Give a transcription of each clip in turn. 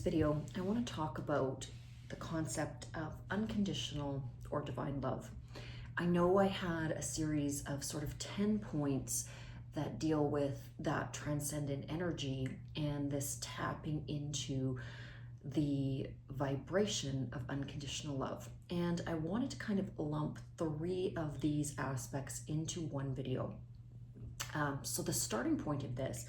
video, I want to talk about the concept of unconditional or divine love. I know I had a series of sort of 10 points that deal with that transcendent energy and this tapping into the vibration of unconditional love. And I wanted to kind of lump 3 of these aspects into one video. So the starting point of this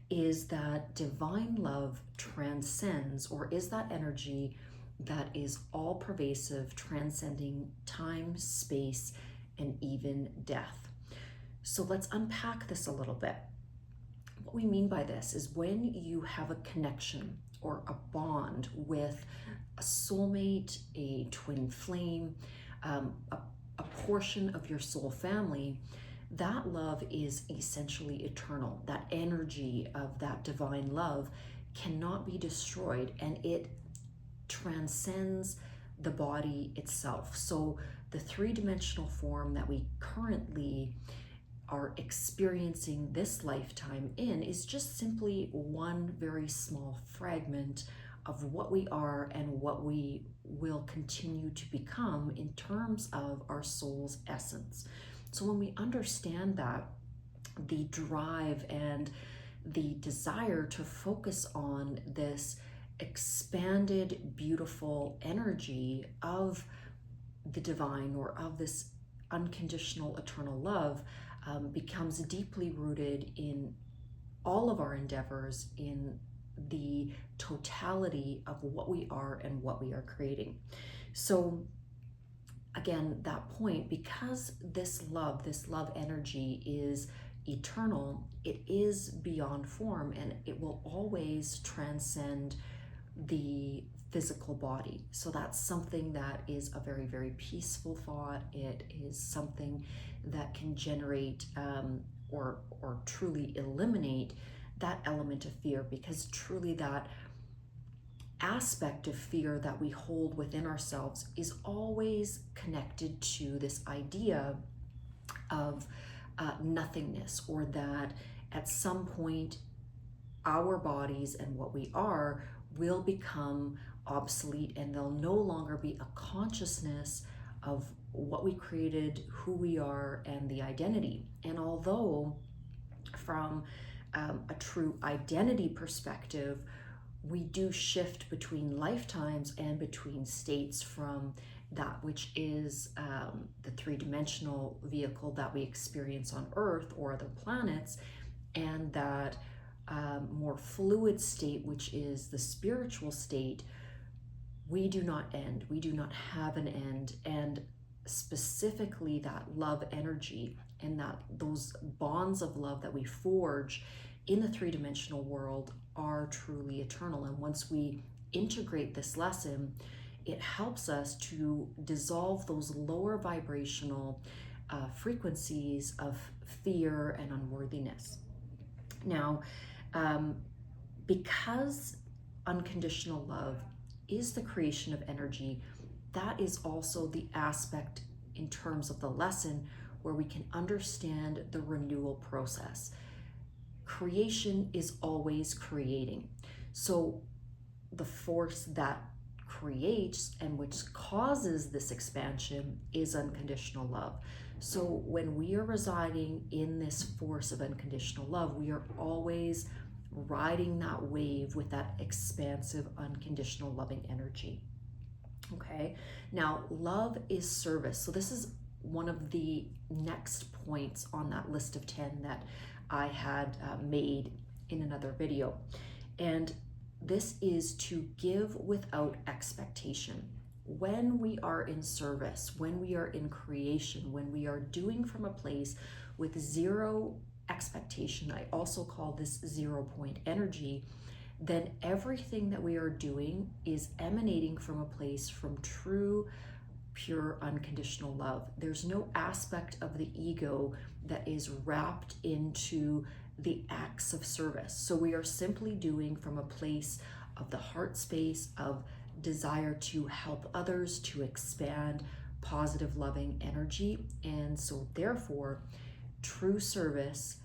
is that divine love transcends, or is that energy that is all pervasive, transcending time, space, and even death. So let's unpack this a little bit. What we mean by this is when you have a connection or a bond with a soulmate, a twin flame, a portion of your soul family, that love is essentially eternal. That energy of that divine love cannot be destroyed, and it transcends the body itself. So the 3-dimensional form that we currently are experiencing this lifetime in is just simply one very small fragment of what we are and what we will continue to become in terms of our soul's essence. So when we understand that, the drive and the desire to focus on this expanded, beautiful energy of the divine, or of this unconditional eternal love, becomes deeply rooted in all of our endeavors, in the totality of what we are and what we are creating. So again, that point, because this love energy is eternal, it is beyond form, and it will always transcend the physical body. So that's something that is a very, very peaceful thought. It is something that can generate or truly eliminate that element of fear, because truly that aspect of fear that we hold within ourselves is always connected to this idea of nothingness, or that at some point our bodies and what we are will become obsolete, and there'll no longer be a consciousness of what we created, who we are, and the identity. And although from a true identity perspective, we do shift between lifetimes and between states, from that which is the 3-dimensional vehicle that we experience on Earth or other planets, and that more fluid state, which is the spiritual state. We do not end. We do not have an end. And specifically that love energy and that those bonds of love that we forge in the 3-dimensional world are truly eternal. And once we integrate this lesson, it helps us to dissolve those lower vibrational frequencies of fear and unworthiness. Now, because unconditional love is the creation of energy, that is also the aspect in terms of the lesson where we can understand the renewal process. Creation is always creating. So the force that creates and which causes this expansion is unconditional love. So when we are residing in this force of unconditional love, we are always riding that wave with that expansive, unconditional loving energy. Okay, now love is service. So this is one of the next points on that list of 10 that I had made in another video. And this is to give without expectation. When we are in service, when we are in creation, when we are doing from a place with zero expectation, I also call this 0 point energy, then everything that we are doing is emanating from a place from true, pure, unconditional love. There's no aspect of the ego that is wrapped into the acts of service. So we are simply doing from a place of the heart space of desire to help others, to expand positive, loving energy. And so therefore, true service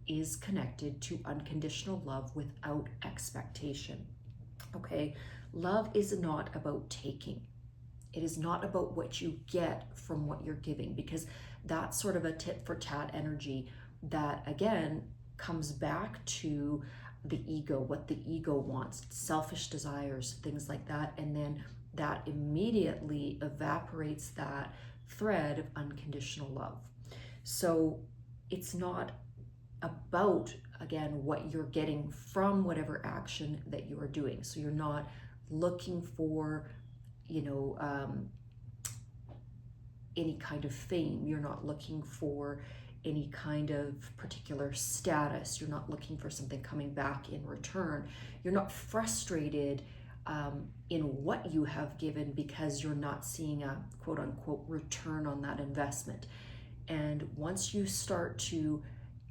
is connected to unconditional love without expectation. Okay, love is not about taking. It is not about what you get from what you're giving, because that's sort of a tit for tat energy that, again, comes back to the ego, what the ego wants, selfish desires, things like that. And then that immediately evaporates that thread of unconditional love. So it's not about, again, what you're getting from whatever action that you are doing. So you're not looking for, you know, any kind of fame. You're not looking for any kind of particular status. You're not looking for something coming back in return. You're not frustrated in what you have given because you're not seeing a quote unquote return on that investment. And once you start to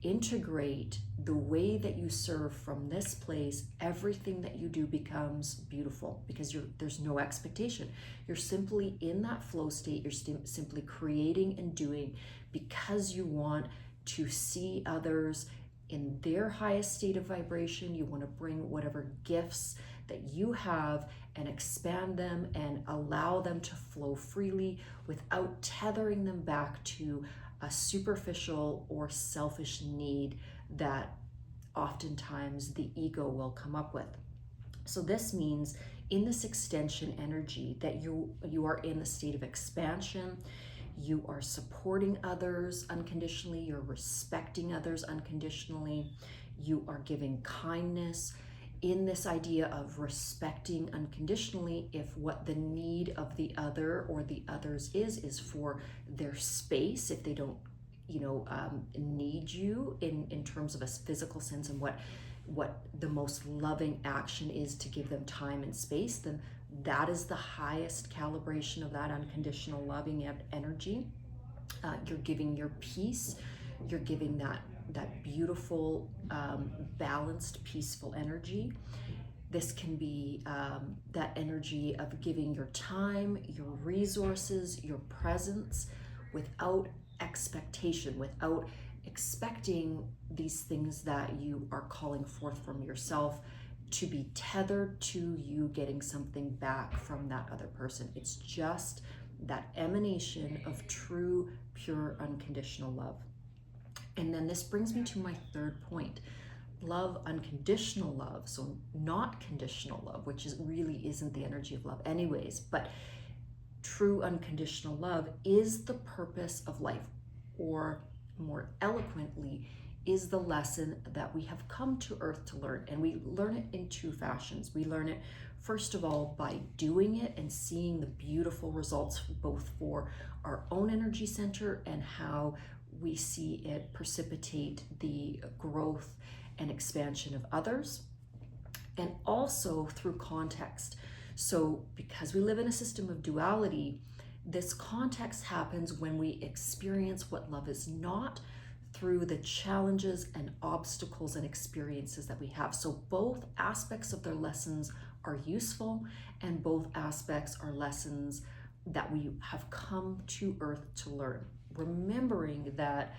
integrate the way that you serve from this place, everything that you do becomes beautiful, because there's no expectation. You're simply in that flow state. You're simply creating and doing because you want to see others in their highest state of vibration. You want to bring whatever gifts that you have and expand them and allow them to flow freely without tethering them back to a superficial or selfish need that oftentimes the ego will come up with. So this means in this extension energy that you are in the state of expansion. You are supporting others unconditionally. You're respecting others unconditionally. You are giving kindness in this idea of respecting unconditionally. If what the need of the other or the others is for their space, if they don't, need you in terms of a physical sense, and what the most loving action is to give them time and space, then that is the highest calibration of that unconditional loving energy. You're giving your peace. You're giving that beautiful, balanced, peaceful energy. This can be that energy of giving your time, your resources, your presence without expectation, without expecting these things that you are calling forth from yourself to be tethered to you getting something back from that other person. It's just that emanation of true, pure, unconditional love. And then this brings me to my third point. Love, unconditional love, so not conditional love, which really isn't the energy of love anyways, but true unconditional love is the purpose of life, or more eloquently, is the lesson that we have come to earth to learn. And we learn it in two fashions. We learn it, first of all, by doing it and seeing the beautiful results, both for our own energy center and how we see it precipitate the growth and expansion of others, and also through context. So because we live in a system of duality, this context happens when we experience what love is not, through the challenges and obstacles and experiences that we have. So both aspects of their lessons are useful, and both aspects are lessons that we have come to earth to learn. Remembering that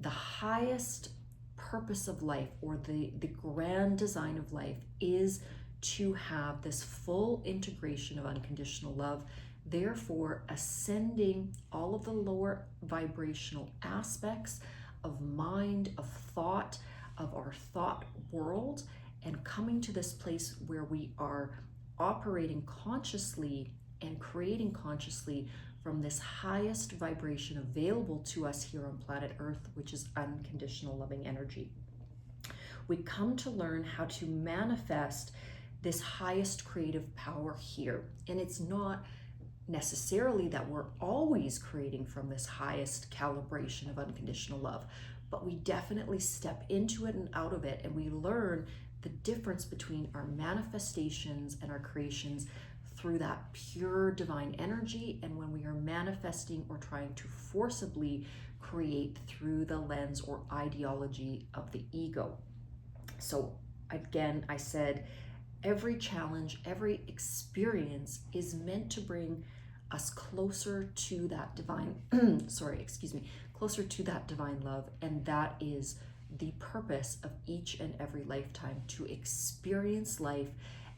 the highest purpose of life, or the grand design of life, is to have this full integration of unconditional love, therefore ascending all of the lower vibrational aspects of mind, of thought, of our thought world, and coming to this place where we are operating consciously and creating consciously from this highest vibration available to us here on planet Earth, which is unconditional loving energy. We come to learn how to manifest this highest creative power here. And it's not necessarily that we're always creating from this highest calibration of unconditional love, but we definitely step into it and out of it, and we learn the difference between our manifestations and our creations through that pure divine energy, and when we are manifesting or trying to forcibly create through the lens or ideology of the ego. So again, I said, every challenge, every experience is meant to bring us closer to that divine, closer to that divine love. And that is the purpose of each and every lifetime, to experience life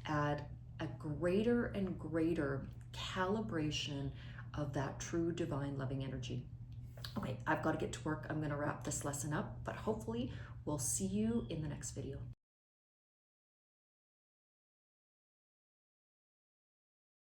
at a greater and greater calibration of that true divine loving energy. Okay, I've got to get to work. I'm going to wrap this lesson up, but hopefully we'll see you in the next video.